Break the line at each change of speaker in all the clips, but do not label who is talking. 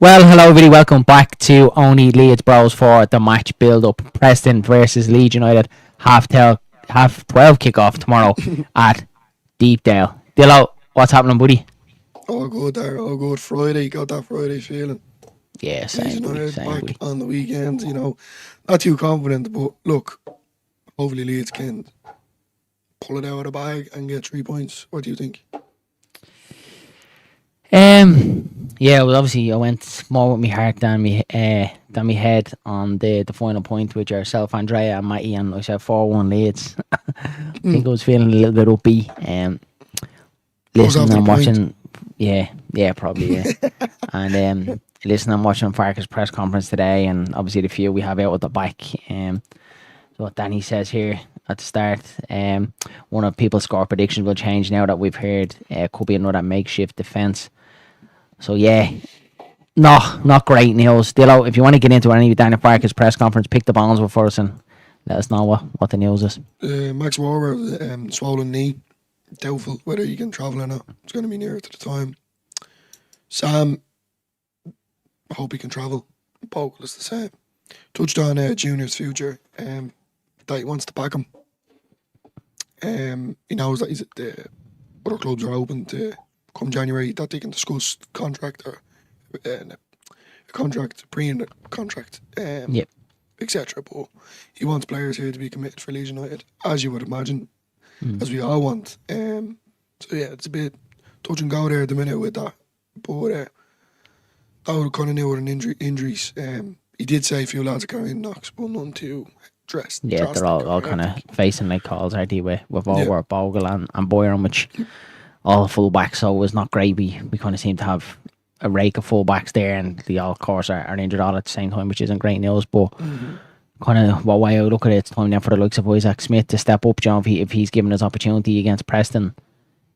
Well, hello everybody, welcome back to Only Leeds Bros for the match build-up. Preston versus Leeds United, half 12 kick-off tomorrow at Deepdale. Dillo, what's happening, buddy?
All good there, all good. Friday, got that Friday feeling.
Yeah,
Leeds
same, buddy,
United
same,
back
buddy.
on the weekend, not too confident, but look, hopefully Leeds can pull it out of the bag and get 3 points. What do you think?
Yeah, well, obviously I went more with my heart than me head on the final point with yourself, Andrea and Matty, and I said 4-1 Leeds. I think I was feeling a little bit upbeat.
Goes
Listening
after
and
the point.
watching, yeah, probably, yeah. And listening and watching Farkas' press conference today, and obviously the few we have out at the back. So what Danny says here at the start, one of people's score predictions will change now that we've heard could be another makeshift defence. So yeah, not great news. Dillo, if you want to get into any of Danny Farkas' press conference, pick the bones up for us and let us know what the news is.
Max Warber, swollen knee, doubtful whether he can travel or not. It's going to be nearer to the time. Sam, I hope he can travel. Bogle is the same. Touched on Junior's future, that he wants to back him. He knows that the other clubs are open to come January that they can discuss contract or a contract, pre-contract,
Yep.
etc. But he wants players here to be committed for Leeds United, as you would imagine, as we all want. So yeah, it's a bit touch and go there at the minute with that. But that would kind of knew with an injuries. He did say a few lads are carrying knocks, but none too dressed.
Yeah, they're all kind of facing like calls, aren't they, with over Bogle and Boyer, which all full backs, so it was not great. We kind of seem to have a rake of full backs there, and they all, of course, are injured all at the same time, which isn't great news. But kind of what way I look at it, it's time now for the likes of Isaac Smith to step up, John. If he's given his opportunity against Preston,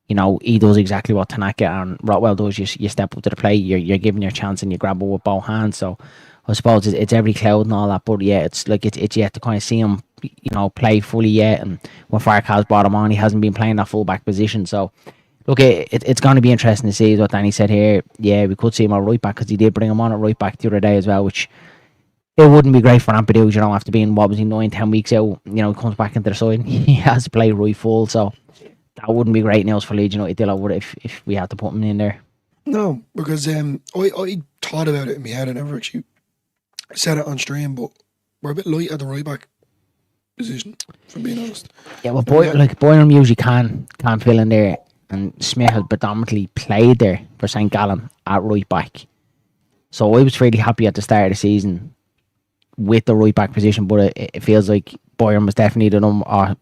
he does exactly what Tanaka and Rotwell does. You step up to the plate, you're giving your chance, and you grab it with both hands. So I suppose it's every cloud and all that, but yeah, it's like it's yet to kind of see him, play fully yet. And when Farkas brought him on, he hasn't been playing that full back position. So look, it's going to be interesting to see what Danny said here. Yeah, we could see him at right back because he did bring him on at right back the other day as well, which it wouldn't be great for Ampadu, after being, 9-10 weeks out, he comes back into the side. He has to play right full, so that wouldn't be great news for Leeds United, if we had to put him in there.
No, because I thought about it in my head. I never actually said it on stream, but we're a bit light at the right back position, if I'm being honest.
Yeah, well, Boynham usually can fill in there, and Smith has predominantly played there for St. Gallen at right back. So I was really happy at the start of the season with the right back position, but it feels like Boynham was definitely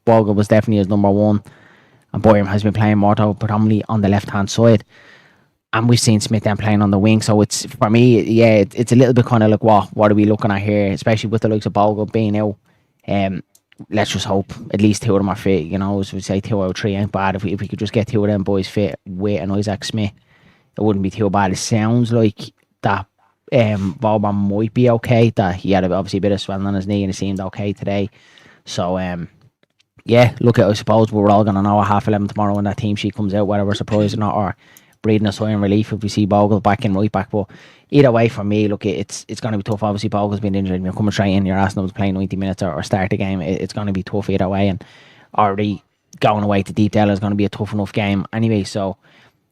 Bogle was definitely his number one, and Boynham has been playing more predominantly on the left hand side. And we've seen Smith then playing on the wing, so it's, for me, yeah, it's a little bit kind of like, what are we looking at here, especially with the likes of Bogle being out. Let's just hope at least two of them are fit. As we say, 2 out of 3 ain't bad. If we could just get 2 of them boys fit with an Isaac Smith, it wouldn't be too bad. It sounds like that Vauban might be okay. That he had obviously a bit of swelling on his knee and it seemed okay today. So yeah, look, I suppose we're all going to know at 11:30 tomorrow when that team sheet comes out, whether we're surprised or not, or breathing a sigh of relief if we see Bogle back in right back. But either way, for me, look, it's going to be tough. Obviously, Bogle's been injured and you're coming straight in, you're asking him to play 90 minutes or start the game. It's going to be tough either way, and already going away to Deepdale is going to be a tough enough game anyway. So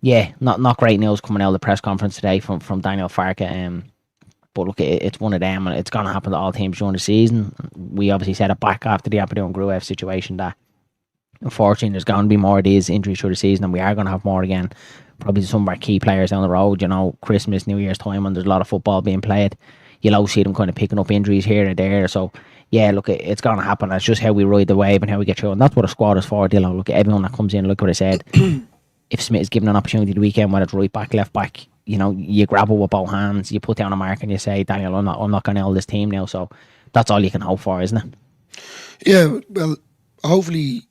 Yeah, not great news coming out of the press conference today from Daniel Farke. But look, it's one of them, and it's going to happen to all teams during the season. We obviously said it back after the Aberdeen and Gruev situation that unfortunately there's going to be more of these injuries through the season, and we are going to have more again. Probably some of our key players down the road, Christmas, New Year's time, when there's a lot of football being played, you'll always see them kind of picking up injuries here and there. So, yeah, look, it's going to happen. It's just how we ride the wave and how we get through. And that's what a squad is for, Dylan. Look, everyone that comes in, look what I said. If Smith is given an opportunity the weekend, whether it's right back, left back, you grab it with both hands, you put down a mark and you say, Daniel, I'm not going to hold this team now. So that's all you can hope for, isn't it?
Yeah, well, hopefully,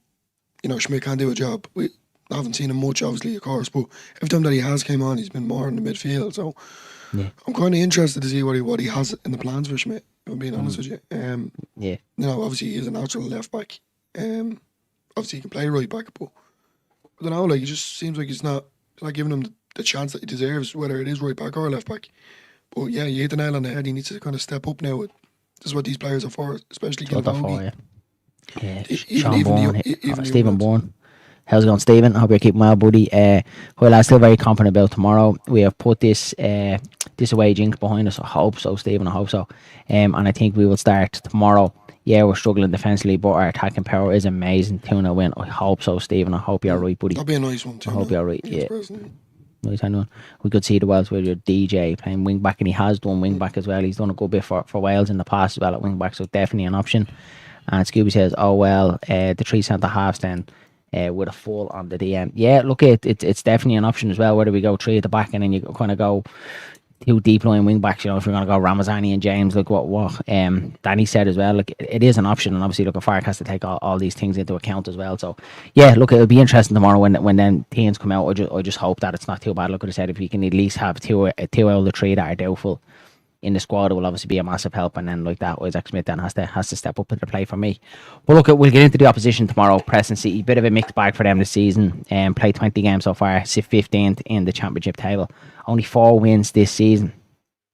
Schmidt can do a job. We haven't seen him much, obviously, of course, but every time that he has came on, he's been more in the midfield. So
yeah.
I'm kind of interested to see what he has in the plans for Schmidt, if I'm being honest with you.
Yeah.
Obviously, he's a natural left back. Obviously, he can play right back, but I don't know, like, it just seems like he's not giving him the chance that he deserves, whether it is right back or left back. But yeah, you hit the nail on the head. He needs to kind of step up now. This is what these players are for, especially Gilboa.
Yeah, Sean Bourne, Stephen Bourne. How's it going, Stephen? I hope you're keeping well, buddy. Well, I'm still very confident about tomorrow. We have put this away jinx behind us. I hope so, Stephen. I hope so. And I think we will start tomorrow. Yeah, we're struggling defensively, but our attacking power is amazing. 2-0 win. I hope so, Stephen. I hope you're right, buddy.
That'll be a nice one too.
I hope you're right. Yeah.
Preston.
Nice, I know. We could see the Wales with your DJ playing wing back, and he has done wing back as well. He's done a good bit for Wales in the past as well at wing back, so definitely an option. And Scooby says, "Oh well, the 3 centre halves then with a full on the DM." Yeah, look, it's definitely an option as well. Whether we go 3 at the back and then you kind of go 2 deep line wing backs, if you're going to go Ramazani and James, like what Danny said as well, like it is an option, and obviously look, a Fark has to take all these things into account as well. So yeah, look, it'll be interesting tomorrow when then teams come out. I just hope that it's not too bad. Look, I said, if we can at least have two out of the 3 that are doubtful in the squad, it will obviously be a massive help, and then like that, Isaac Smith then has to step up into the play for me. But look, we'll get into the opposition tomorrow. Preston City, bit of a mixed bag for them this season. Played 20 games so far, sit 15th in the championship table. Only 4 wins this season.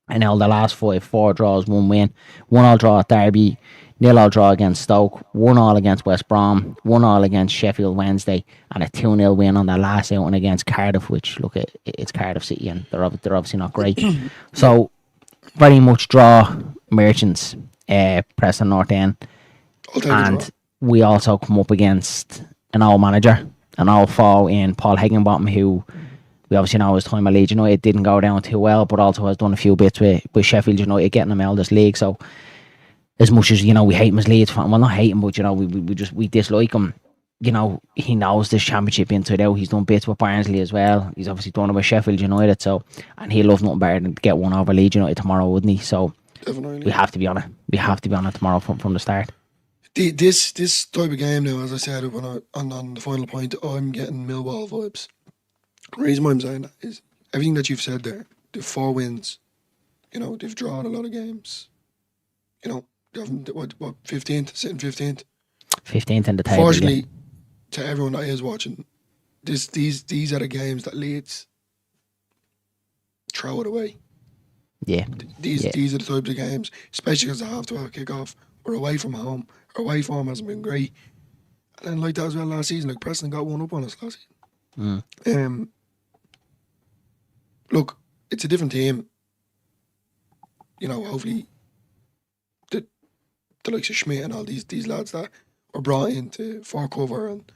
And now the last 4 draws, 1 win. 1-1 draw at Derby, 0-0 draw against Stoke, 1-1 against West Brom, 1-1 against Sheffield Wednesday, and a 2-0 win on their last outing against Cardiff, which, look, it's Cardiff City, and they're obviously not great. So, very much draw merchants, Preston North End. And we also come up against an old manager, an old foe in Paul Higginbottom, who we obviously know his time at Leeds United didn't go down too well, but also has done a few bits with Sheffield United getting them out of this league. So as much as, we hate him as Leeds fan, well, not hate him, but we dislike him. He knows this championship inside out. He's done bits with Barnsley as well. He's obviously done it with Sheffield United, and he'll love nothing better than to get one over Leeds United tomorrow, wouldn't he? So
definitely.
We have to be on it. We have to be on it tomorrow from the start.
This type of game now, as I said, on the final point, I'm getting Millwall vibes. The reason why I'm saying that is everything that you've said there. The 4 wins, they've drawn a lot of games. They haven't, what 15th, sitting 15th.
15th in the table.
Fortunately, to everyone that is watching, these are the games that Leeds throw it away.
Yeah.
These are the types of games, especially because they have to have a kick-off. We're away from home. Our away form hasn't been great. And then like that as well last season, like Preston got 1 up on us last season. Look, it's a different team. Hopefully the likes of Schmidt and all these lads that were brought in for cover, and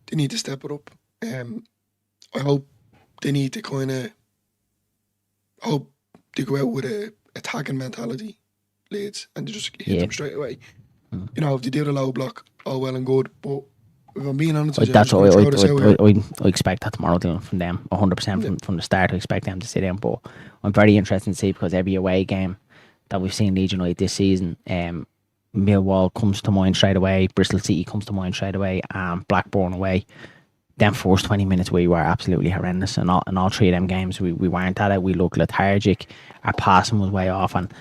they need to step it up. I hope they need to hope they go out with a attacking mentality, Leeds, and they just hit them straight away. If they do the low block, all well and good, but if I'm being honest with you,
that's what I expect that tomorrow from them, 100% from the start. I expect them to sit down, but I'm very interested to see, because every away game that we've seen Leeds United this season, Millwall comes to mind straight away, Bristol City comes to mind straight away, and Blackburn away. Them first 20 minutes we were absolutely horrendous, and all 3 of them games we weren't at it. We looked lethargic, our passing was way off, and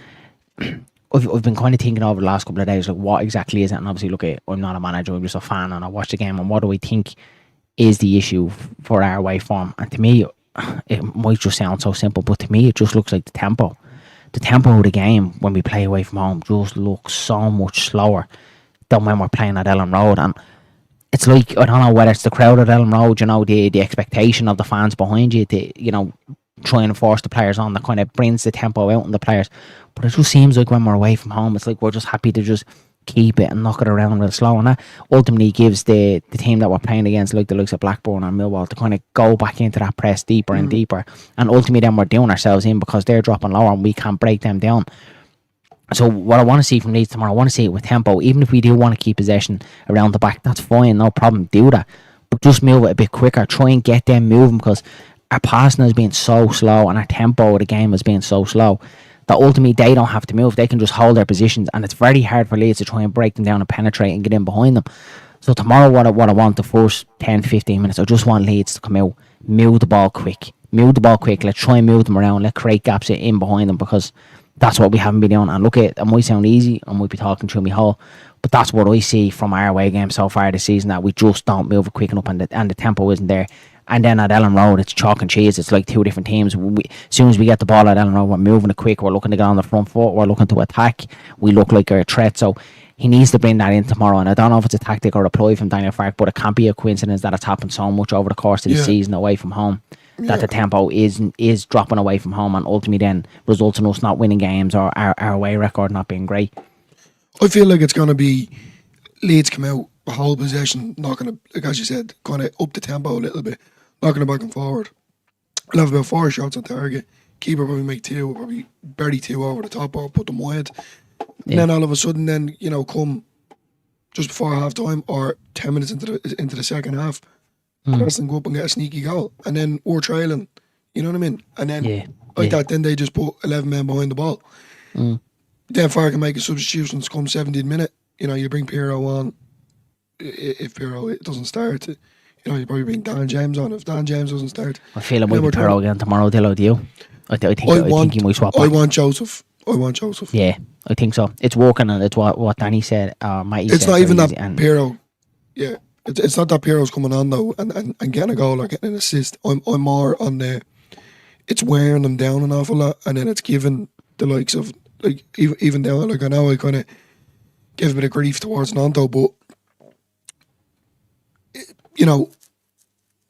I've been kind of thinking over the last couple of days, like, what exactly is it? And obviously, look, I'm not a manager, I'm just a fan, and I watch the game, and what do I think is the issue for our away form? And to me, it might just sound so simple, but to me, it just looks like the tempo. The tempo of the game when we play away from home just looks so much slower than when we're playing at Ellen Road. And it's like, I don't know whether it's the crowd at Ellen Road, the expectation of the fans behind you to, try and force the players on, that kind of brings the tempo out in the players. But it just seems like when we're away from home, it's like we're just happy to just keep it and knock it around real slow, and that ultimately gives the team that we're playing against, like the likes of Blackburn or Millwall, to kind of go back into that press deeper and deeper, and ultimately then we're doing ourselves in because they're dropping lower and we can't break them down. So what I want to see from Leeds tomorrow, I want to see it with tempo. Even if we do want to keep possession around the back, that's fine, no problem, do that. But just move it a bit quicker. Try and get them moving, because our passing has been so slow and our tempo of the game has been so slow that ultimately they don't have to move. They can just hold their positions, and it's very hard for Leeds to try and break them down and penetrate and get in behind them. So tomorrow what I want the first 10-15 minutes, I just want Leeds to come out, move the ball quick. Let's try and move them around. Let's create gaps in behind them, because that's what we haven't been doing. And look, it might sound easy, I might be talking through my hole, but that's what I see from our away game so far this season, that we just don't move it quick enough, and the tempo isn't there. And then at Ellen Road, it's chalk and cheese. It's like two different teams. As soon as we get the ball at Ellen Road, we're moving it quick. We're looking to get on the front foot. We're looking to attack. We look like a threat. So he needs to bring that in tomorrow. And I don't know if it's a tactic or a ploy from Daniel Farke, but it can't be a coincidence that it's happened so much over the course of the season away from home, that the tempo is dropping away from home, and ultimately then results in us not winning games, or our away record not being great.
I feel like it's going to be Leeds come out, hold possession, not going to, like as you said, kind of up the tempo a little bit, knocking it back and forward. We'll have about 4 shots on target. Keeper probably make 2, probably bury 2 over the top or put them wide. And then all of a sudden, then, come just before half time or 10 minutes into the second half, Preston go up and get a sneaky goal. And then we're trailing, you know what I mean? And then that, then they just put 11 men behind the ball. Then Farke can make a substitutions come 17th minute. You bring Piero on. If Piero doesn't start, you probably bring Dan James on. If Dan James doesn't start,
I feel it might be Piero again tomorrow, Dillo, do you? I think he might swap back.
I want Joseph.
Yeah, I think so. It's working, and it's what Danny said. Matty
it's
said,
not even that Piero. Yeah, it's not that Piero's coming on though and getting a goal or getting an assist. I'm more on the. It's wearing them down an awful lot, and then it's giving the likes of, like, even down, like, I know I kind of give a bit of grief towards Nanto, but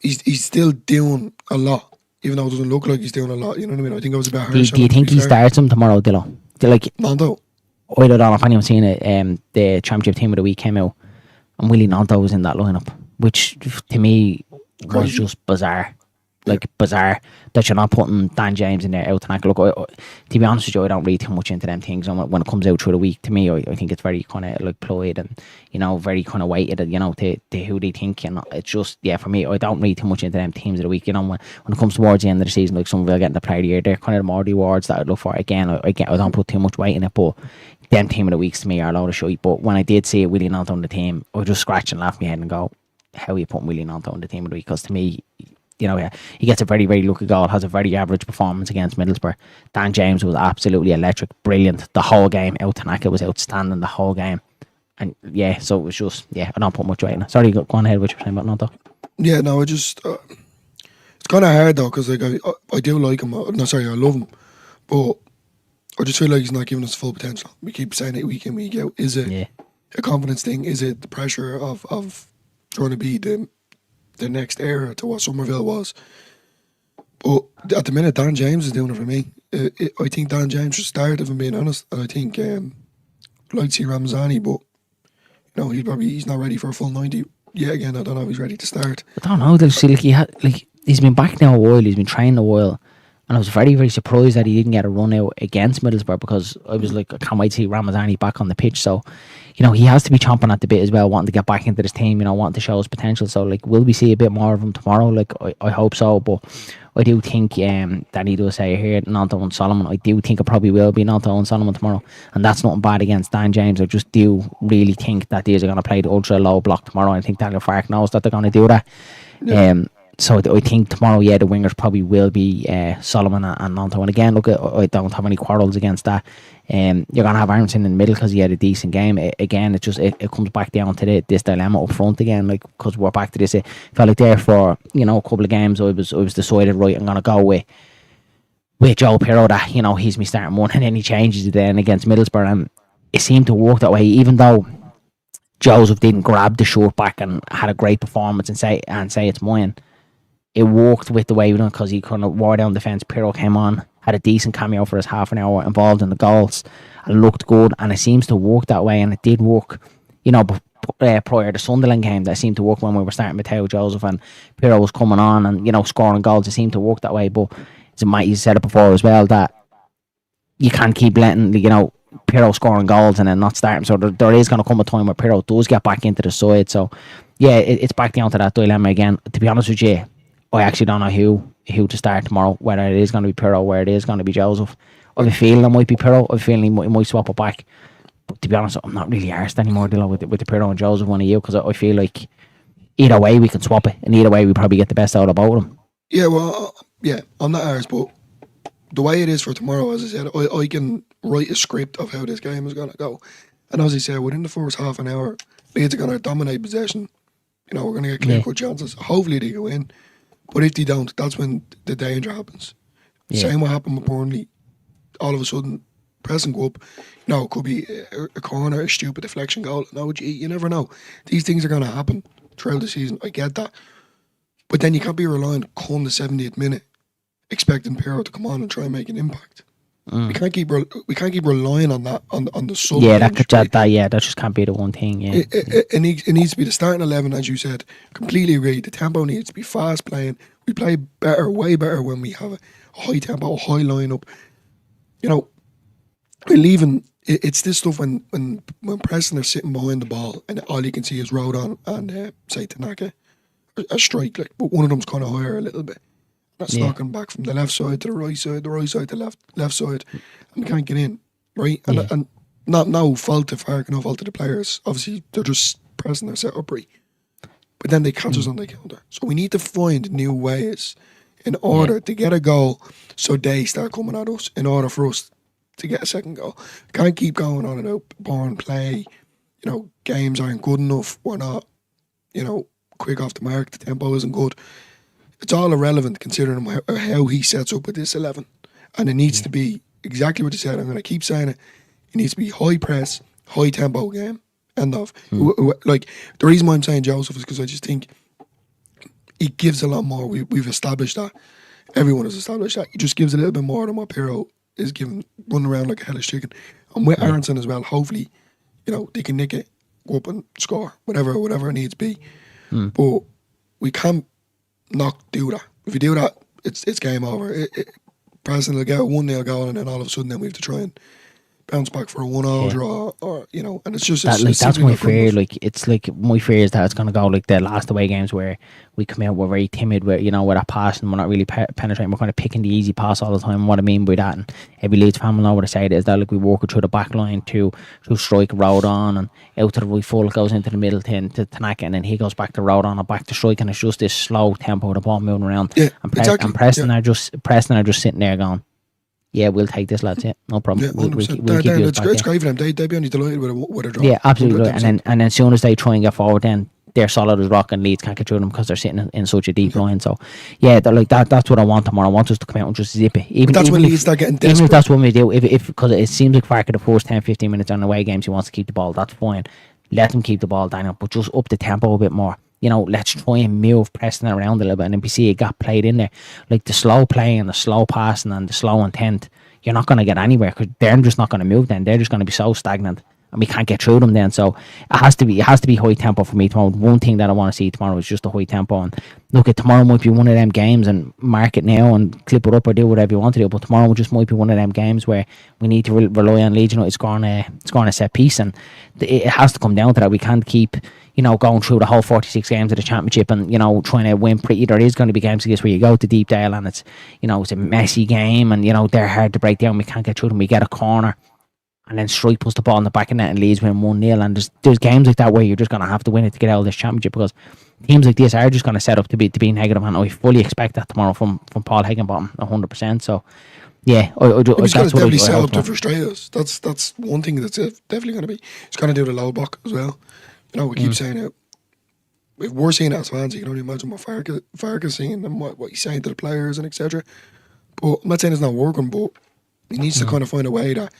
he's still doing a lot, even though it doesn't look like he's doing a lot. You know what I mean? I think it was a bit harsh.
Do you think he starts him tomorrow, Dillo? Like
Nanto?
I don't know if anyone's seen it. The championship team of the week came out, and Willie Nanto was in that lineup, which to me was just bizarre. Like, bizarre that you're not putting Dan James in there out tonight. Look, to be honest with you, I don't read too much into them things. And when it comes out through the week, to me, I think it's very kind of like ployed and, very kind of weighted, to who they think. And it's just, for me, I don't read too much into them teams of the week. When it comes towards the end of the season, like Somerville getting the player of the year, they're kind of the more rewards that I'd look for. Again, I don't put too much weight in it, but them team of the weeks to me are a load of shite. But when I did see Willie Nanto on the team, I would just scratch and laugh my head and go, how are you putting Willie Nanto on the team of the week? Because to me, he gets a very, very lucky goal, has a very average performance against Middlesbrough. Dan James was absolutely electric, brilliant the whole game. Out Tanaka was outstanding the whole game. And so it was just, I don't put much weight in it. Sorry, go on ahead, what you were saying about Nanto.
Yeah, no, I just, it's kind of hard though, because like, I do like him, I love him, but I just feel like he's not giving us full potential. We keep saying it week in, week out. Is it a confidence thing? Is it the pressure of trying to be the next era to what Somerville was? But at the minute, Dan James is doing it for me. I think Dan James should start, if I'm being honest. And I think I'd like to see Ramazani, but he's not ready for a full 90 yet. Again, I don't know if he's ready to start.
I don't know. See, he's been back now a while. He's been training a while. And I was very, very surprised that he didn't get a run out against Middlesbrough, because I was like, I can't wait to see Ramazani back on the pitch. So, he has to be chomping at the bit as well, wanting to get back into this team, wanting to show his potential. So, like, will we see a bit more of him tomorrow? Like, I hope so. But I do think that he does say here, Nanto and Solomon. I do think it probably will be Nanto and Solomon tomorrow. And that's nothing bad against Dan James. I just do really think that these are going to play the ultra low block tomorrow. I think Daniel Farke knows that they're going to do that. Yeah. So I think tomorrow, the wingers probably will be Solomon and Nanto. And again, look, I don't have any quarrels against that. You're going to have Aronson in the middle because he had a decent game. Again, it comes back down to this dilemma up front again, like, because we're back to this. It felt like there for, a couple of games, I was decided, right, I'm going to go with Joe Pirro, that, he's me starting one, and then he changes it then against Middlesbrough. And it seemed to work that way, even though Joseph didn't grab the shirt back and had a great performance and say it's mine. It worked with the way we done because he kind of wore down the fence. Pirro came on, had a decent cameo for his half an hour, involved in the goals, and looked good. And it seems to work that way, and it did work. Prior to Sunderland game, that seemed to work when we were starting Matteo Joseph and Pirro was coming on and scoring goals. It seemed to work that way, but you said it before as well that you can't keep letting Pirro scoring goals and then not starting. So there is going to come a time where Pirro does get back into the side. So yeah, it's back down to that dilemma again. To be honest with you, I actually don't know who to start tomorrow. Whether it is going to be Pirro, whether it is going to be Joseph. I have a feeling it might be Pirro. I have a feeling he might swap it back. But to be honest, I'm not really arsed anymore dealing with the Pirro and Joseph one of you because I feel like either way we can swap it and either way we probably get the best out of both of them.
Yeah, well, I'm not arsed, but the way it is for tomorrow, as I said, I can write a script of how this game is going to go. And as I said, within the first half an hour, Leeds are going to dominate possession. We're going to get clear-cut chances. Hopefully they go in. But if they don't, that's when the danger happens. Same what happened with Burnley. All of a sudden, Preston go up. It could be a corner, a stupid deflection goal. No, you never know. These things are going to happen throughout the season. I get that. But then you can't be relying come the 70th minute expecting Pirro to come on and try and make an impact. We can't keep relying on that on the sub.
Yeah, that just can't be the one thing. Yeah,
it needs to be the starting 11, as you said. Completely agree. The tempo needs to be fast playing. We play better, way better when we have a high tempo, a high lineup. We're leaving. It's this stuff when Preston are sitting behind the ball and all you can see is Rodon and say Tanaka a strike, but one of them's kind of higher a little bit. That's knocking back from the left side to the right side to the left side, and can't get in, right? And not no fault to Fark, no fault to the players. Obviously, they're just pressing their set up right. But then they catch us on the counter. So we need to find new ways in order to get a goal so they start coming at us in order for us to get a second goal. Can't keep going on about born play. Games aren't good enough. We're not, quick off the mark. The tempo isn't good. It's all irrelevant considering how he sets up with this 11. And it needs to be exactly what you said. I'm going to keep saying it. It needs to be high press, high tempo game. End of. The reason why I'm saying Joseph is because I just think he gives a lot more. We've established that. Everyone has established that. He just gives a little bit more than what Pirro is giving, running around like a hellish chicken. And with Aronson as well, hopefully, they can nick it, go up and score, whatever it needs to be. But we can't not do that. If you do that, it's game over. Preston will get a 1-0 goal and then all of a sudden then we have to try and bounce back for a 1-0 draw, or and it's just
that's my fear. It's my fear is that it's going to go like the last away games where we come out, we're very timid, where we're that pass and we're not really penetrating. We're kind of picking the easy pass all the time. What I mean by that, and every Leeds fan will know what I say is that we walk it through the back line to strike road on and out to the right full, goes into the middle to Tanaka, and then he goes back to road on and back to strike, and it's just this slow tempo of the ball moving around. And Preston are just sitting there going, yeah, we'll take this, lads. Yeah, no problem.
Yeah,
we'll keep you
it's great for them. They'd be only delighted with a draw.
Yeah, absolutely. And then as soon as they try and get forward, then they're solid as rock, and Leeds can't get through them because they're sitting in such a deep line. So, yeah, they're like that. That's what I want tomorrow. I want us to come out and just zip it.
That's when Leeds start getting desperate.
Even if that's what we do, if because it seems like Fark at the first 10-15 minutes on away games, he wants to keep the ball. That's fine. Let them keep the ball down, but just up the tempo a bit more. Let's try and move Preston around a little bit, and if we see a gap played in there, like the slow play and the slow passing and the slow intent, you're not going to get anywhere because they're just not going to move. Then they're just going to be so stagnant, and we can't get through them. Then so it has to be high tempo for me tomorrow. One thing that I want to see tomorrow is just a high tempo. And look, tomorrow might be one of them games, and mark it now and clip it up or do whatever you want to do. But tomorrow just might be one of them games where we need to rely on Leeds. It's scoring a set piece, and it has to come down to that. We can't keep going through the whole 46 games of the championship and trying to win pretty. There is going to be games like this where you go to deepdale and it's it's a messy game and they're hard to break down. We can't get through them. We get a corner and then Strike puts the ball in the back of net and Leeds win 1-0. And there's games like that where you're just going to have to win it to get out of this championship, because teams like this are just going to set up to be negative, and I fully expect that tomorrow from Paul Higginbottom 100%. So yeah,
he's going to definitely set up to frustrate us. That's one thing that's definitely going to be. He's going to do the low block as well. We keep saying it. If we're seeing it as fans, you can only imagine what Fark is seeing and what he's saying to the players and etc. But I'm not saying it's not working, but he needs to kind of find a way that,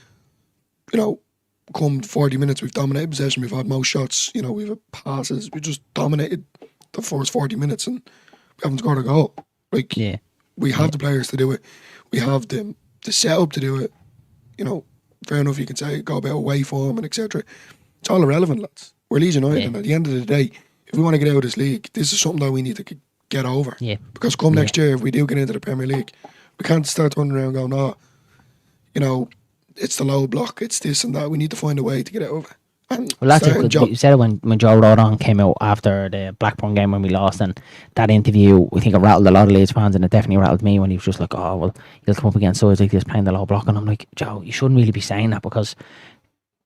come 40 minutes, we've dominated possession, we've had most shots, you know, we've had passes, we just dominated the first 40 minutes and we haven't scored a goal. Like, we have the players to do it. We have the setup to do it. You know, fair enough, you can say, go about away form and etc. It's all irrelevant, lads. We're Leeds United, and at the end of the day, if we want to get out of this league, this is something that we need to get over. Yeah. Because come next year, if we do get into the Premier League, we can't start running around going, oh, you know, it's the low block, it's this and that. We need to find a way to get out of it. And
well, that's it. You said it when Joe Rodon came out after the Blackburn game when we lost, and that interview, I think it rattled a lot of Leeds fans, and it definitely rattled me when he was just like, oh, well, you'll come up against sides like this playing the low block. And I'm like, Joe, you shouldn't really be saying that, because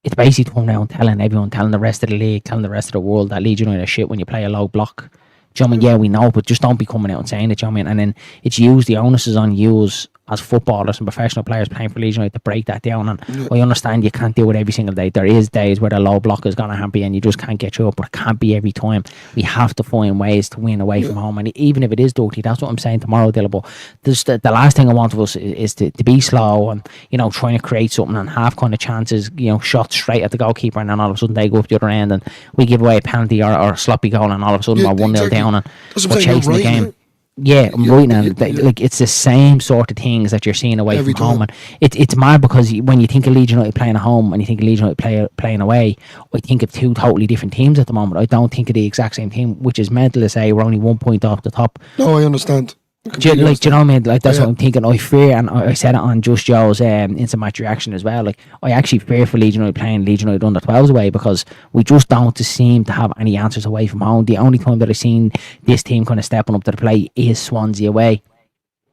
it's basically coming around telling everyone, telling the rest of the league, telling the rest of the world that Leeds United are shit when you play a low block. Do you know what I mean? Yeah, we know, but just don't be coming out and saying it, do you know what I mean? And then it's used, the onus is on you as footballers and professional players playing for Leeds United to break that down. And I understand you can't do it every single day. There is days where the low block is going to happen and you just can't get through it, but it can't be every time. We have to find ways to win away from home. And even if it is dirty, that's what I'm saying tomorrow, Dilla. But the last thing I want of us is to be slow and, you know, trying to create something and have kind of chances, you know, shots straight at the goalkeeper, and then all of a sudden they go up the other end and we give away a penalty or a sloppy goal, and all of a sudden we're 1-0 down and we're chasing the game. Yeah, I'm right now. Like, it's the same sort of things that you're seeing away from home, and it's mad because when you think of Leeds United playing at home and you think of Leeds United playing away, I think of two totally different teams at the moment. I don't think of the exact same team, which is mental to say we're only 1 point off the top.
No, I understand.
Do you know what I mean? Like, that's what I'm thinking. I fear, and I said it on Just Joe's instant match reaction as well. Like, I actually fear for Leeds United playing Leeds United under 12s away, because we just don't seem to have any answers away from home. The only time that I've seen this team kind of stepping up to the plate is Swansea away,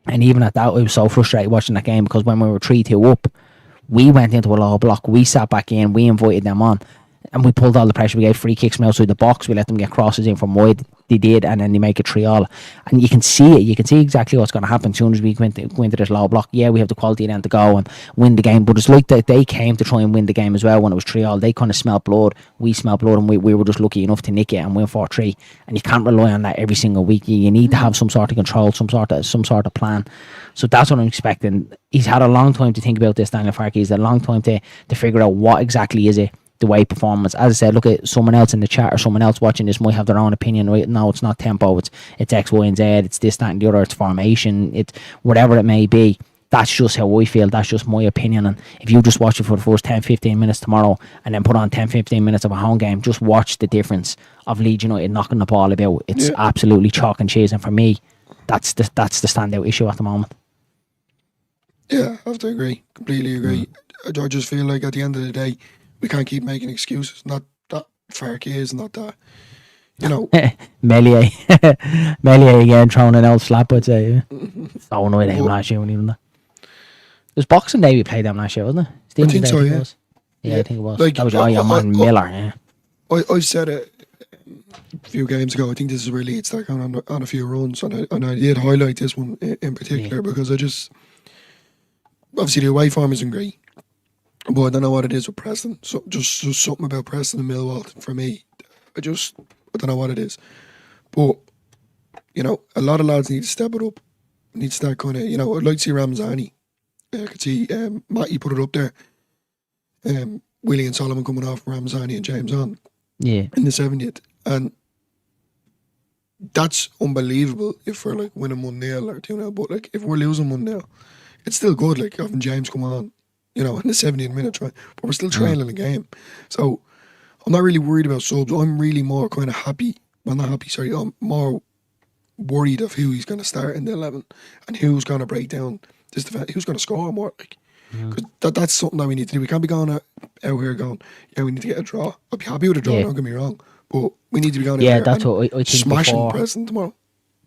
and even at that, I was so frustrated watching that game, because when we were 3-2 up, we went into a low block, we sat back in, we invited them on, and we pulled all the pressure. We gave free kicks from outside the box. We let them get crosses in from wide. They did, and then they make it 3-3. And you can see it. You can see exactly what's going to happen as soon as we go into this low block. Yeah, we have the quality then to go and win the game. But it's like that they came to try and win the game as well when it was 3-3. They kind of smelled blood. We smelled blood, and we were just lucky enough to nick it and win 4-3. And you can't rely on that every single week. You need to have some sort of control, some sort of plan. So that's what I'm expecting. He's had a long time to think about this, Daniel Farke. He's had a long time to figure out what exactly is it. The way performance, as I said, look at someone else in the chat or someone else watching this might have their own opinion, right? No, it's not tempo, it's X, Y, and Z, it's this, that, and the other, it's formation, it's whatever it may be. That's just how I feel, that's just my opinion. And if you just watch it for the first 10-15 minutes tomorrow and then put on 10-15 minutes of a home game, just watch the difference of Leeds United knocking the ball about. It's absolutely chalk and cheese, and for me, that's the standout issue at the moment.
Yeah, I have to agree, completely agree. I just feel like at the end of the day, we can't keep making excuses. Not that Farke is, not that, you know.
Melier again, throwing an old slap, I'd say. So annoyed at him last year when he done that. It was Boxing Day we played them last year, wasn't it?
Stevens I think Day, so, yeah.
Yeah, I think it was. Like, that was your man Miller, yeah.
I said it a few games ago. I think this is where Leeds start going on a few runs, and I did highlight this one in particular because I just, obviously the away form isn't great. But I don't know what it is with Preston. So just something about Preston and Millwall for me. I don't know what it is. But, you know, a lot of lads need to step it up. Need to start kind of, you know, I'd like to see Ramzani. I could see Matty put it up there. Willie and Solomon coming off, Ramzani and James on. Yeah. In the 70th. And that's unbelievable if we're like winning 1-0 or 2-0. But like if we're losing 1-0, it's still good, like having James come on. You know, in the 70th minute, right? But we're still trailing the game. So I'm not really worried about subs. I'm really more kind of happy. Well, not happy, sorry. I'm more worried of who he's going to start in the 11 and who's going to break down this defense, who's going to score more. Like, because that's something that we need to do. We can't be going out here going, yeah, we need to get a draw. I'd be happy with a draw, don't get me wrong. But we need to be going out here
that's what I think
smashing Preston tomorrow.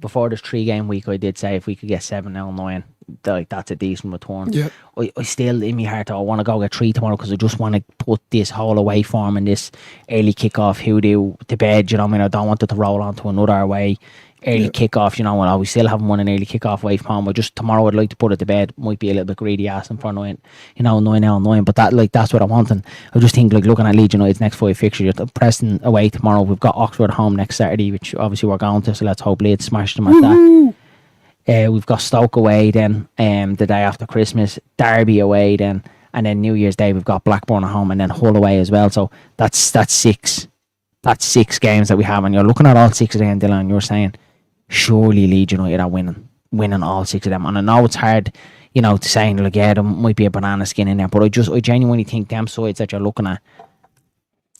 Before this 3-game week, I did say if we could get 7-9, like that's a decent return. Yeah. I still, in my heart, I want to go get 3 tomorrow because I just want to put this whole away form and this early kick-off hoodoo to bed, you know what I mean? I don't want it to roll on to another away early kick-off, you know, and we still haven't won an early kick-off away from home. But just tomorrow I'd like to put it to bed. Might be a little bit greedy asking for 9, you know, 9, but that's what I want. And I just think, like, looking at Leeds United's next 5 fixtures, Preston away tomorrow, we've got Oxford home next Saturday, which obviously we're going to, so let's hope Leeds smash them at that. We've got Stoke away then, the day after Christmas, Derby away then, and then New Year's Day we've got Blackburn at home, and then Hull away as well. So that's 6. That's 6 games that we have, and you're looking at all 6 of them, Dylan. And you're saying, surely Leeds United are winning all 6 of them. And I know it's hard, to say, like, yeah, there might be a banana skin in there, but I genuinely think them sides that you're looking at.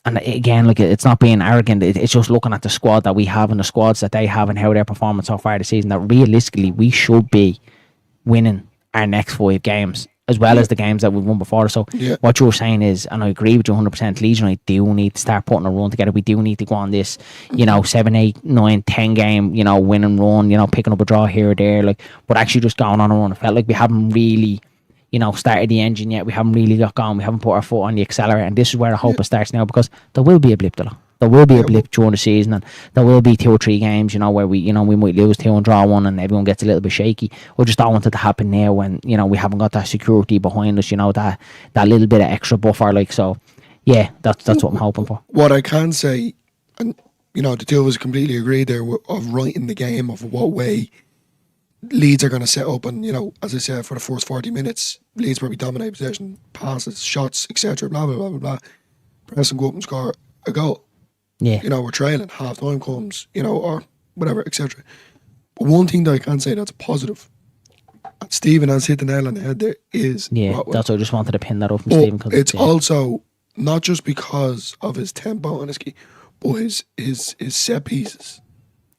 And again, like, it's not being arrogant. It's just looking at the squad that we have and the squads that they have and how they're performing so far this season. That realistically, we should be winning our next 5 games as well as the games that we've won before. So what you're saying is, and I agree with you 100%, Leeds United do need to start putting a run together. We do need to go on this, 7, 8, 9, 10 game, win and run, picking up a draw here or there, like, but actually just going on a run. It felt like we haven't really, started the engine yet. We haven't really got going. We haven't put our foot on the accelerator, and this is where I hope it starts now, because there will be a blip, there will be a blip during the season, and there will be 2 or 3 games, where we might lose 2 and draw 1, and everyone gets a little bit shaky. We just don't want it to happen now when, we haven't got that security behind us, that little bit of extra buffer, like. So yeah, that's what I'm hoping for.
What I can say, and the two of us completely agree there, of writing the game of what way Leeds are going to set up, and as I said, for the first 40 minutes, Leeds probably dominate possession, passes, shots, etc. Blah blah blah blah blah. Preston go up and score a goal.
Yeah,
we're trailing, half time comes, or whatever, etc. But one thing that I can say that's positive, and Stephen has hit the nail on the head there, is
that's what I just wanted to pin that up from Stephen.
It's also not just because of his tempo and his key, but his set pieces.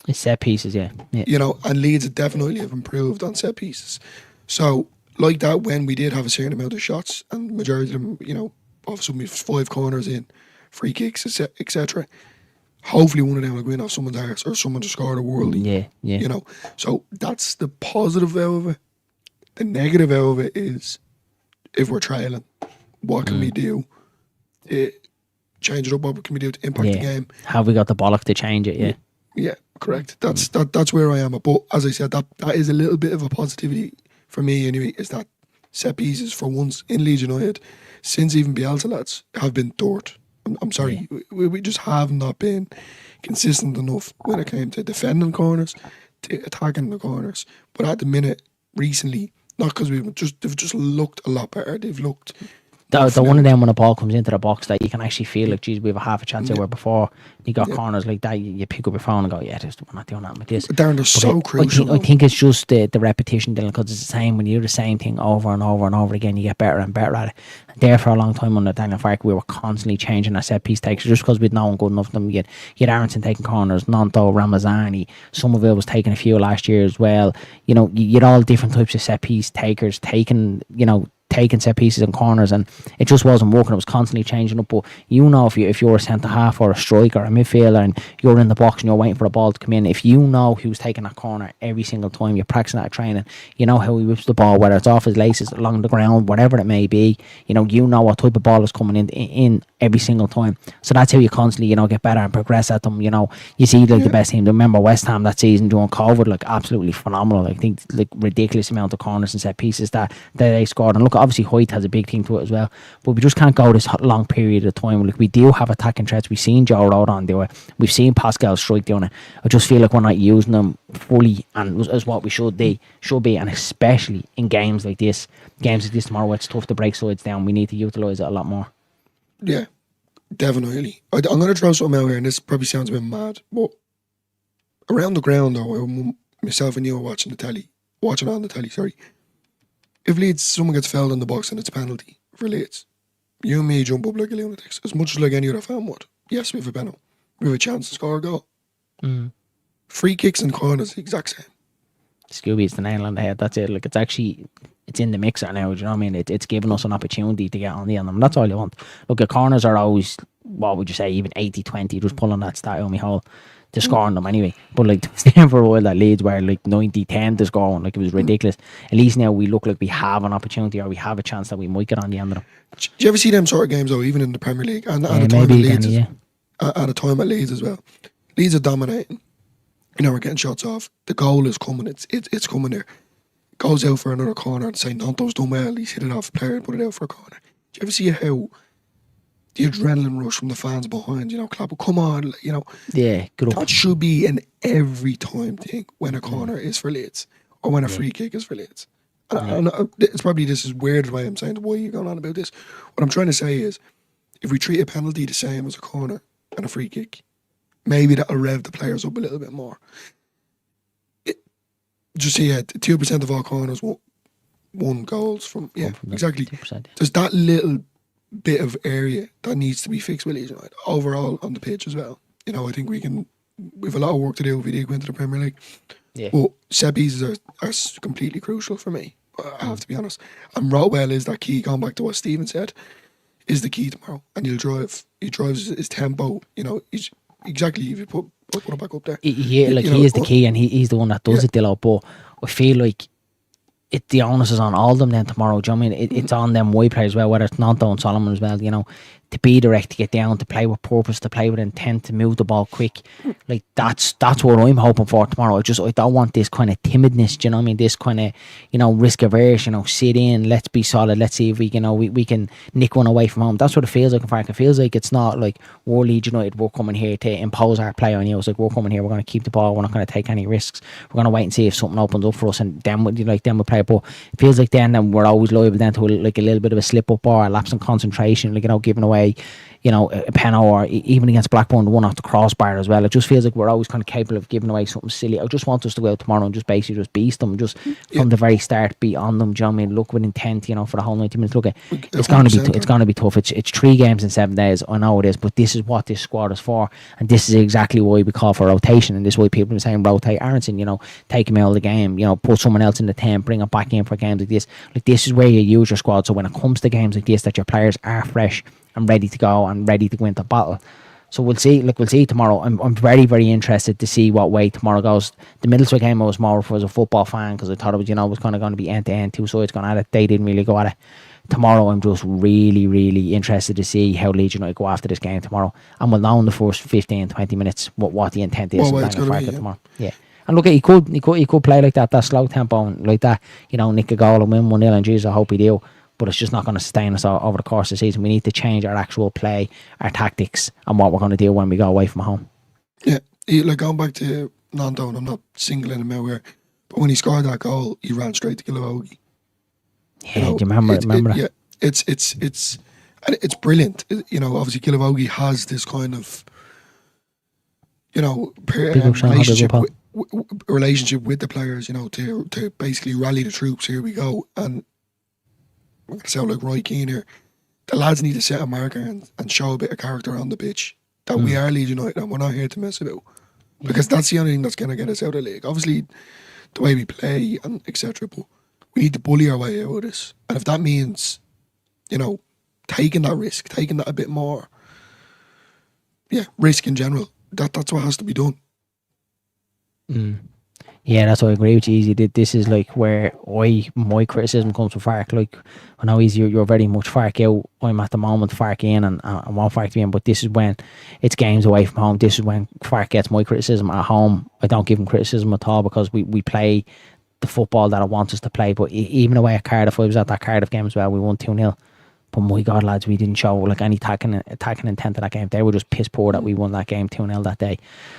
His set pieces, yeah.
And Leeds definitely have improved on set pieces. So, like that, when we did have a certain amount of shots, and majority of them, obviously we have 5 corners in, free kicks, etc. Hopefully one of them will go in off someone's arse, or someone to score a worldie. Yeah. So that's the positive out of it. The negative out of it is, if we're trailing, what can we do? Change it up. What can we do to impact the game?
Have we got the bollock to change it? Yeah.
Yeah, correct. That's where I am. But as I said, that is a little bit of a positivity for me anyway, is that set pieces for once in Leeds United, since even Bielsa lads, have been dirt. I'm sorry, we just have not been consistent enough when it came to defending corners, to attacking the corners. But at the minute, recently, not because they've just looked a lot better. They've looked.
The one of them, when a ball comes into the box, that you can actually feel like, geez, we have a half a chance here, where before you got corners like that, you pick up your phone and go, yeah, we're not doing that with this.
Darren, they're so crucial.
I think it's just the repetition, Dylan, because it's the same. When you do the same thing over and over and over again, you get better and better at it. There for a long time under Daniel Farke, we were constantly changing our set piece takes, just because we'd no one good enough for them. You had Aronson taking corners, Nanto, Ramazani, Somerville was taking a few last year as well. You had all different types of set piece takers taking set pieces and corners, and it just wasn't working. It was constantly changing up. But if you're a centre half or a striker or a midfielder, and you're in the box and you're waiting for the ball to come in, if you know who's taking that corner every single time, you're practicing that training, you know how he whips the ball, whether it's off his laces, along the ground, whatever it may be, you know what type of ball is coming in every single time. So that's how you constantly get better and progress at them. You see the best team. Remember West Ham that season during COVID, like, absolutely phenomenal. I think, like, ridiculous amount of corners and set pieces that they scored. And look, obviously Hoyt has a big thing to it as well, but we just can't go this long period of time. Like, we do have attacking threats. We've seen Joe Rodon do it, we've seen Pascal Strike doing it. I just feel like we're not using them fully and as what we should be, and especially in games like this tomorrow, where it's tough to break sides down. We need to utilise it a lot more.
Yeah, definitely. I'm going to throw something out here, and this probably sounds a bit mad, but around the ground, though, myself and you are watching on the telly, sorry. If Leeds, someone gets fouled in the box and it's a penalty for Leeds, you and me jump up like a lunatics, as much as like any other fan would. Yes, we have a penalty. We have a chance to score a goal. Free kicks and corners, the exact same.
Scooby's the nail on the head. That's it. Like, it's in the mixer now. Do you know what I mean? It's giving us an opportunity to get on the end of them. That's all you want. Look, the corners are always, what would you say, even 80-20, just pulling that stat out of my hole to score on them anyway. But like, staying for a while that Leeds were like 90-10 to score on, like, it was ridiculous. At least now we look like we have an opportunity, or we have a chance that we might get on the end of them.
Do you ever see them sort of games though, even in the Premier League, and at a time at Leeds as well? Leeds are dominating. We're getting shots off. The goal is coming. It's coming there. Goes out for another corner and say Nanto's done well. He's hit it off a player and put it out for a corner. Do you ever see how the adrenaline rush from the fans behind, clap, come on,
Yeah, good up.
That should be an every time thing when a corner is for Leeds, or when a free kick is for Leeds. And it's probably, this is weird why I'm saying, why are you going on about this? What I'm trying to say is, if we treat a penalty the same as a corner and a free kick, maybe that'll rev the players up a little bit more. Just say, 2% of all corners won goals from, exactly.
2%.
There's that little bit of area that needs to be fixed with Leeds United overall on the pitch as well. You know, I think we've a lot of work to do if we do go into the Premier League.
Yeah.
But set pieces are completely crucial for me. I have to be honest. And Rotwell is that key. Going back to what Stephen said, is the key tomorrow. And he drives his tempo. You know, he's exactly, if you put it back up there.
He is the key, and he's the one that does it, Dillo. But I feel like the onus is on all of them then tomorrow. Do you know what I mean? It's on them wide players as well, whether it's Nanto and Solomon as well, you know, to be direct, to get down, to play with purpose, to play with intent, to move the ball quick. Like that's what I'm hoping for tomorrow. I don't want this kind of timidness, do you know what I mean? This kind of, you know, risk averse, you know, sit in, let's be solid, let's see if we, you know, we can nick one away from home. That's what it feels like in Fark. It feels like it's not like we're Leeds United, we're coming here to impose our play on you. It's like we're coming here, we're going to keep the ball, we're not going to take any risks. We're going to wait and see if something opens up for us, and then we'll play. But it feels like then we're always liable then to a little bit of a slip up or a lapse in concentration, like, you know, giving away, you know, a pen, or even against Blackburn, the one off the crossbar as well. It just feels like we're always kind of capable of giving away something silly. I just want us to go out tomorrow and just basically just beast them, just from the very start, be on them. Do you know what I mean? Look with intent, you know, for the whole 90 minutes. Look, it's going to be tough. It's 3 games in 7 days. I know it is, but this is what this squad is for, and this is exactly why we call for rotation. And this is why people are saying rotate Aronson. You know, take him out of the game. You know, put someone else in the 10, bring it back in for games like this. Like, this is where you use your squad. So when it comes to games like this, that your players are fresh and ready to go and ready to go into battle. So we'll see. Look, we'll see tomorrow. I'm very, very interested to see what way tomorrow goes. The Middlesbrough game I was more for as a football fan, because I thought it was, you know, it was kind of going to be end to end, 2 sides going at it. They didn't really go at it. Tomorrow I'm just really, really interested to see how Leeds United go after this game tomorrow, and we'll know in the first 15-20 minutes what the intent is tomorrow. Yeah. And look, he could play like that slow tempo and like that, you know, nick a goal and win 1-0, and Jesus, I hope he do. But it's just not going to sustain us over the course of the season. We need to change our actual play, our tactics, and what we're going to do when we go away from home.
Yeah, like going back to Nanto, I'm not singling him out here, but when he scored that goal, he ran straight to Gilavogi.
Yeah, you know, do you remember that?
Yeah, it's brilliant. You know, obviously Gilavogi has this kind of, you know, relationship with the players, you know, to basically rally the troops. Here we go. And I'm going to sound like Roy Keane here. The lads need to set a marker and show a bit of character on the pitch. That we are Leeds United and we're not here to mess about. Because that's the only thing that's going to get us out of the league. Obviously, the way we play and etc. But we need to bully our way out of this. And if that means, you know, taking that risk, taking that a bit more, risk in general, that's what has to be done.
Yeah, that's what I agree with you, Easy. This is like where my criticism comes from Fark. Like, I know Easy, you're very much Fark out. I'm at the moment Fark in, and I want Fark to be in, but this is when it's games away from home. This is when Fark gets my criticism. At home, I don't give him criticism at all, because we play the football that I want us to play. But even away at Cardiff, I was at that Cardiff game as well, we won 2-0. But my God, lads, we didn't show like any attacking intent in that game. They were just piss poor that we won that game 2-0 that day.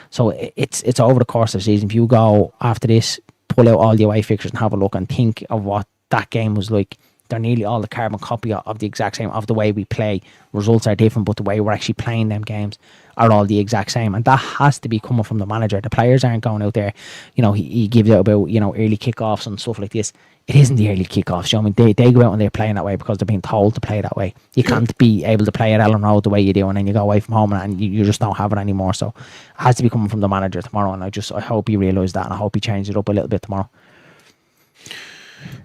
So it's over the course of the season. If you go after this, pull out all the away fixtures and have a look and think of what that game was like, they're nearly all the carbon copy of the exact same, of the way we play. Results are different, but the way we're actually playing them games are all the exact same. And that has to be coming from the manager. The players aren't going out there, you know, he gives out about, you know, early kickoffs and stuff like this. It isn't the early kickoffs. You know, I mean, they go out and they're playing that way because they're being told to play that way. You can't be able to play at Ellen Road the way you do, and then you go away from home and you just don't have it anymore. So it has to be coming from the manager tomorrow, and I hope he realises that, and I hope he changes it up a little bit tomorrow.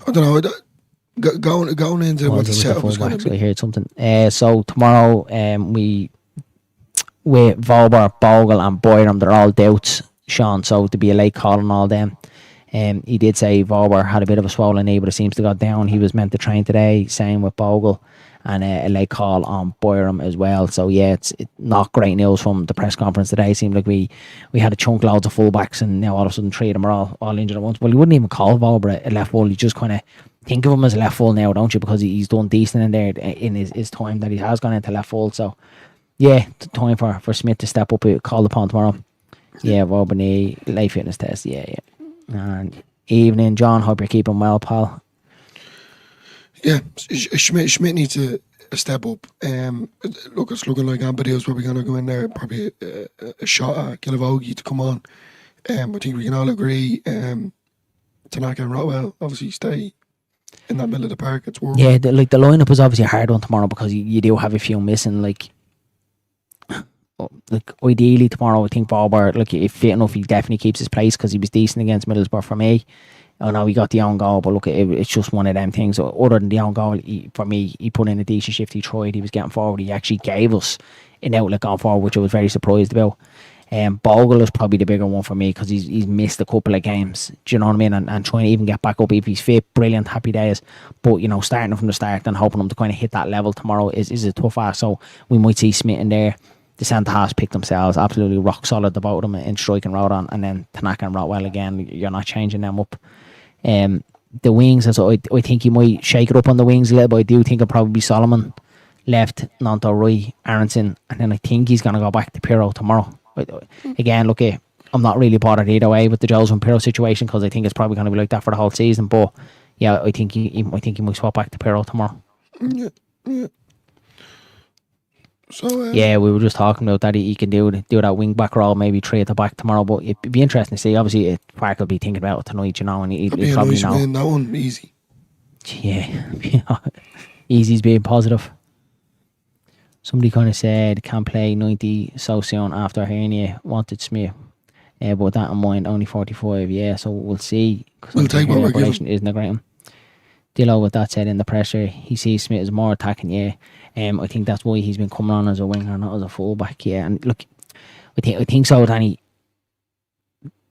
I don't know. Going into what the setup was going to be.
I heard something. So tomorrow, we with Vauber, Bogle and Boyram, they're all doubts, Sean. So to be a late call on all them. He did say Vauber had a bit of a swollen knee, but it seems to go down. He was meant to train today, same with Bogle, and a late call on Boyram as well. So yeah, it's not great news from the press conference today. It seemed like we had a chunk loads of fullbacks, and now all of a sudden 3 of them are all injured at once. Well, you wouldn't even call Vauber a left full. You just kind of think of him as a left full now, don't you? Because he's done decent in there in his time that he has gone into left full. So yeah, time for Smith to step up, called upon tomorrow. Yeah, Vauber knee, late fitness test. Yeah. And evening, John. Hope you're keeping well, pal.
Yeah, Schmidt needs a step up. Look, it's looking like Ampadeo's probably going to go in there, probably a shot at Gilavogi to come on. I think we can all agree Tanaka and Rotwell obviously stay in that middle of the park. It's worrying.
Yeah, the lineup is obviously a hard one tomorrow because you do have a few missing. Like ideally tomorrow, I think Bauber, like if fit enough, he definitely keeps his place because he was decent against Middlesbrough for me. I know he got the own goal, but look, it's just one of them things. Other than the own goal, for me, he put in a decent shift. He tried, he was getting forward. He actually gave us an outlet going forward, which I was very surprised about. Bogle is probably the bigger one for me because he's missed a couple of games. Do you know what I mean? And trying to even get back up if he's fit, brilliant, happy days. But starting from the start and hoping him to kind of hit that level tomorrow is a tough ask. So we might see Smith in there. The centre halves pick themselves absolutely rock solid about them in striking route on, and then Tanaka and Rotwell again. You're not changing them up. The wings, I think he might shake it up on the wings a little, but I do think it'll probably be Solomon left, Nanto right, Aronson, and then I think he's going to go back to Pirro tomorrow. Again, look, I'm not really bothered either way with the Jones and Pirro situation because I think it's probably going to be like that for the whole season. But yeah, I think he might swap back to Pirro tomorrow.
Yeah. So
yeah, we were just talking about that. He can do that wing back role, maybe 3 at the back tomorrow. But it'd be interesting to see. Obviously, Park will be thinking about it tonight, and he'll probably
nice
know.
Win that one easy.
Yeah, easy's being positive. Somebody kind of said can't play 90 so soon after hernia. Wanted Smith, but with that in mind, only 45. Yeah, so we'll see.
We'll take what we're given.
Isn't a great one. Dillo, with that said, in the pressure, he sees Smith as more attacking. Yeah, I think that's why he's been coming on as a winger, not as a fullback. Yeah, and look, I think so, Danny.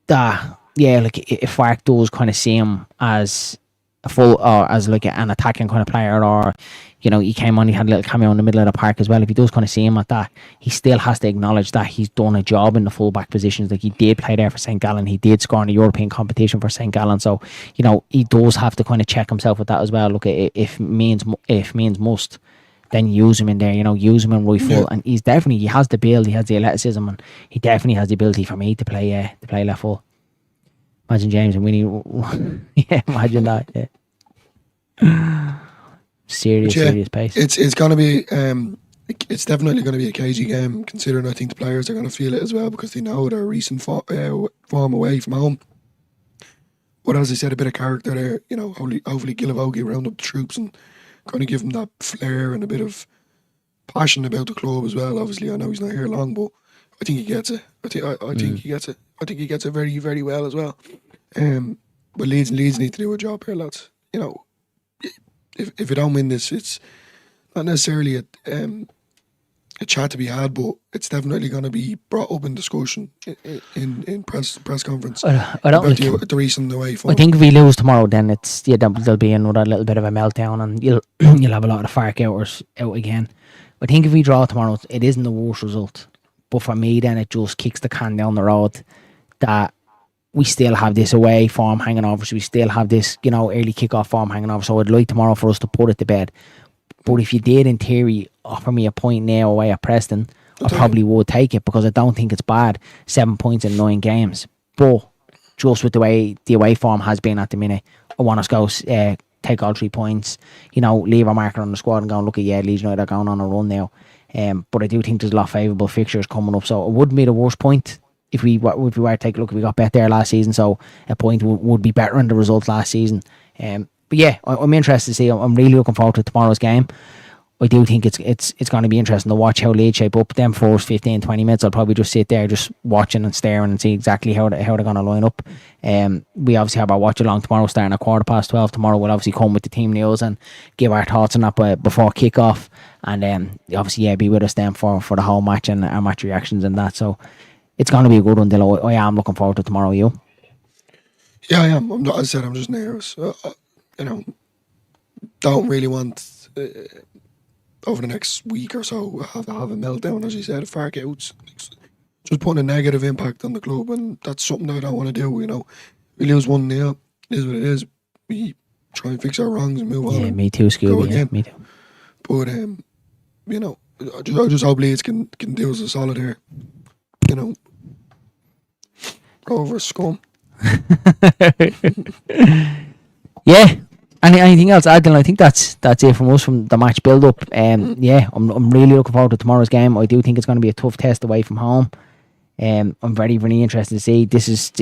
Like if Fark does kind of see him as a full or as like an attacking kind of player, or he came on, he had a little cameo in the middle of the park as well. If he does kind of see him at that, he still has to acknowledge that he's done a job in the fullback positions. Like he did play there for St. Gallen, he did score in the European competition for St. Gallen. So he does have to kind of check himself with that as well. Look, if means must, then use him in there. Use him in right full, and he has the build, he has the athleticism, and he definitely has the ability for me to play left full. Imagine James and Winnie. Yeah, imagine that. Yeah. Serious pace.
It's gonna be it's definitely gonna be a cagey game, considering I think the players are gonna feel it as well because they know their recent form away from home. But as I said, a bit of character there, hopefully Gilavogi round up the troops and kind of give him that flair and a bit of passion about the club as well. Obviously, I know he's not here long, but I think he gets it. I think he gets it. I think he gets it very, very well as well. But Leeds need to do a job here, lads. If you don't win this, it's not necessarily a chat to be had, but it's definitely going to be brought up in discussion in press conference.
I don't
about the recent away form.
I think if we lose tomorrow, then there'll be another little bit of a meltdown, and you'll have a lot of Fark outers out again. I think if we draw tomorrow, it isn't the worst result, but for me, then it just kicks the can down the road that we still have this away form hanging over. So we still have this, early kick-off form hanging over. So I'd like tomorrow for us to put it to bed. But if you did, in theory, offer me a point now away at Preston, I probably would take it because I don't think it's bad. 7 points in 9 games. But just with the way the away form has been at the minute, I want us to go take all 3 points, leave a marker on the squad and go, look at, Leeds United are going on a run now. But I do think there's a lot of favourable fixtures coming up. So it wouldn't be the worst point. If we were to take a look, we got bet there last season, so a point would be better in the results last season. But yeah, I'm interested to see. I'm really looking forward to tomorrow's game. I do think it's going to be interesting to watch how Leeds shape up. Them first 15, 20 minutes, I'll probably just sit there just watching and staring and see exactly how they're going to line up. We obviously have our watch along tomorrow starting at 12:15 tomorrow. We'll obviously come with the team news and give our thoughts on that before kick-off. And obviously, be with us then for the whole match and our match reactions and that. So it's going to be a good one, Dillo. I am looking forward to tomorrow. You?
Yeah, I am. I'm not. As I said, I'm just nervous. Don't really want over the next week or so have a meltdown, as you said, Fark outs. Just putting a negative impact on the club, and that's something that I don't want to do. We lose 1-0. It is what it is. We try and fix our wrongs and move on.
Yeah, me too, Scooby. Yeah, me too.
But I just hope Leeds can do us a solid here. Over scum.
Yeah, Anything else, Adil? I think that's it from us from the match build up. Yeah, I'm really looking forward to tomorrow's game. I do think it's going to be a tough test away from home. I'm very, very interested to see. This is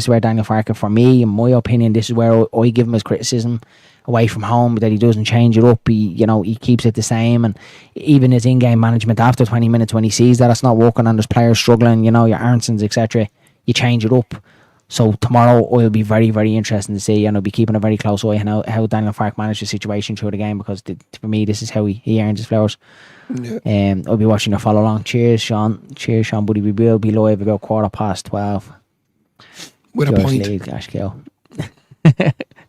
where Daniel Farke, for me, in my opinion, this is where I give him his criticism away from home, that he doesn't change it up. He keeps it the same, and even his in-game management after 20 minutes when he sees that it's not working and there's players struggling, your Arnsons, etc., you change it up. So tomorrow will be very, very interesting to see, and I'll be keeping a very close eye on how Daniel Farke managed the situation through the game, because for me this is how he earns his flowers.
Yeah.
I'll be watching a follow along. Cheers, Sean, buddy. We will be live about 12:15
With a
Just
point.
League, Ashkill.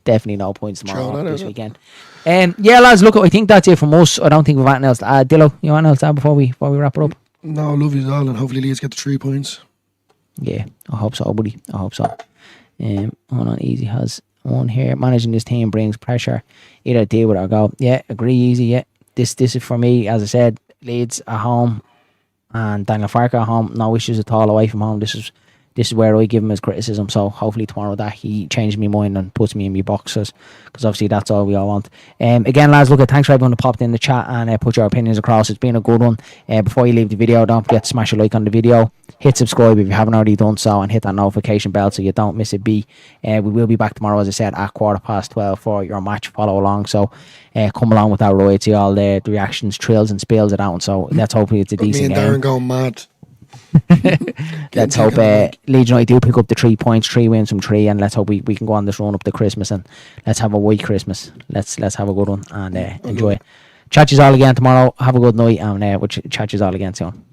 Definitely no points tomorrow
Sure,
this weekend. Yeah, lads, look, I think that's it from us. I don't think we've anything else to add. Dillo, you want anything else to add before we wrap it up?
No, love you all, and hopefully Leeds get the 3 points.
Yeah, I hope so, buddy. I hope so. Hold on, Easy has one here. Managing this team brings pressure. Either deal with it or go. Yeah, agree, Easy. Yeah, this is for me. As I said, Leeds at home and Daniel Farke at home. No issues at all away from home. This is where I give him his criticism. So hopefully tomorrow that he changes my mind and puts me in my boxes, because obviously that's all we all want. Again, lads, look, thanks for everyone that popped in the chat and put your opinions across. It's been a good one. Before you leave the video, don't forget to smash a like on the video. Hit subscribe if you haven't already done so, and hit that notification bell so you don't miss a beat. We will be back tomorrow, as I said, at 12:15 for your match follow along. So come along with that ride, see all the reactions, trills and spills of that one. So let's hope it's a decent
Me and
game.
Darren going mad.
Let's hope Leeds United do pick up the 3 points, 3 wins from 3, and let's hope we can go on this run up to Christmas, and let's have a white Christmas. Let's have a good one and enjoy. Chat you all again tomorrow. Have a good night, and we'll chat you all again soon.